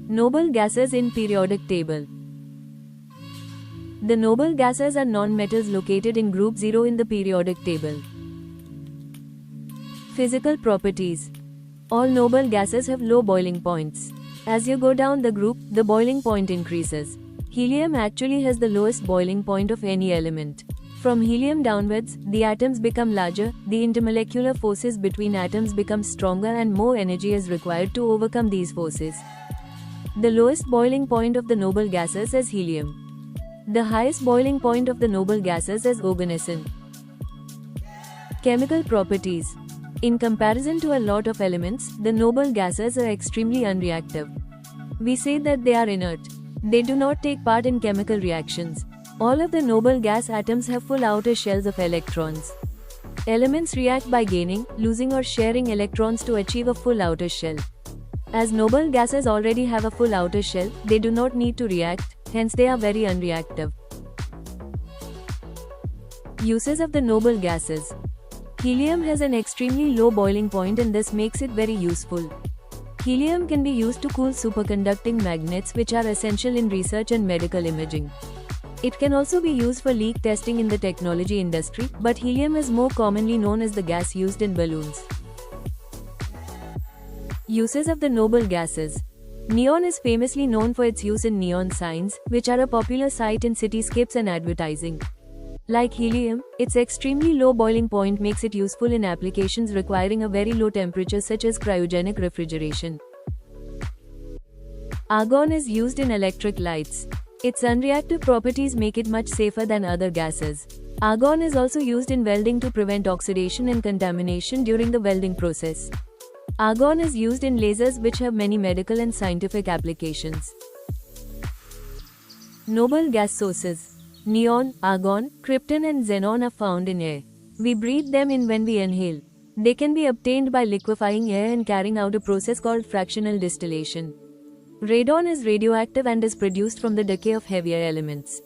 Noble gases in periodic table. The noble gases are non-metals located in group 0 in the periodic table. Physical properties. All noble gases have low boiling points. As you go down the group, the boiling point increases. Helium actually has the lowest boiling point of any element. From helium downwards, the atoms become larger, the intermolecular forces between atoms become stronger and more energy is required to overcome these forces. The lowest boiling point of the noble gases is helium. The highest boiling point of the noble gases is oganesson. Chemical properties. In comparison to a lot of elements, the noble gases are extremely unreactive. We say that they are inert. They do not take part in chemical reactions. All of the noble gas atoms have full outer shells of electrons. Elements react by gaining, losing or sharing electrons to achieve a full outer shell. As noble gases already have a full outer shell, they do not need to react, hence they are very unreactive. Uses of the noble gases. Helium has an extremely low boiling point and this makes it very useful. Helium can be used to cool superconducting magnets which are essential in research and medical imaging. It can also be used for leak testing in the technology industry, but helium is more commonly known as the gas used in balloons. Uses of the noble gases. Neon is famously known for its use in neon signs, which are a popular sight in cityscapes and advertising. Like helium, its extremely low boiling point makes it useful in applications requiring a very low temperature such as cryogenic refrigeration. Argon is used in electric lights. Its unreactive properties make it much safer than other gases. Argon is also used in welding to prevent oxidation and contamination during the welding process. Argon is used in lasers which have many medical and scientific applications. Noble gas sources. Neon, argon, krypton and xenon are found in air. We breathe them in when we inhale. They can be obtained by liquefying air and carrying out a process called fractional distillation. Radon is radioactive and is produced from the decay of heavier elements.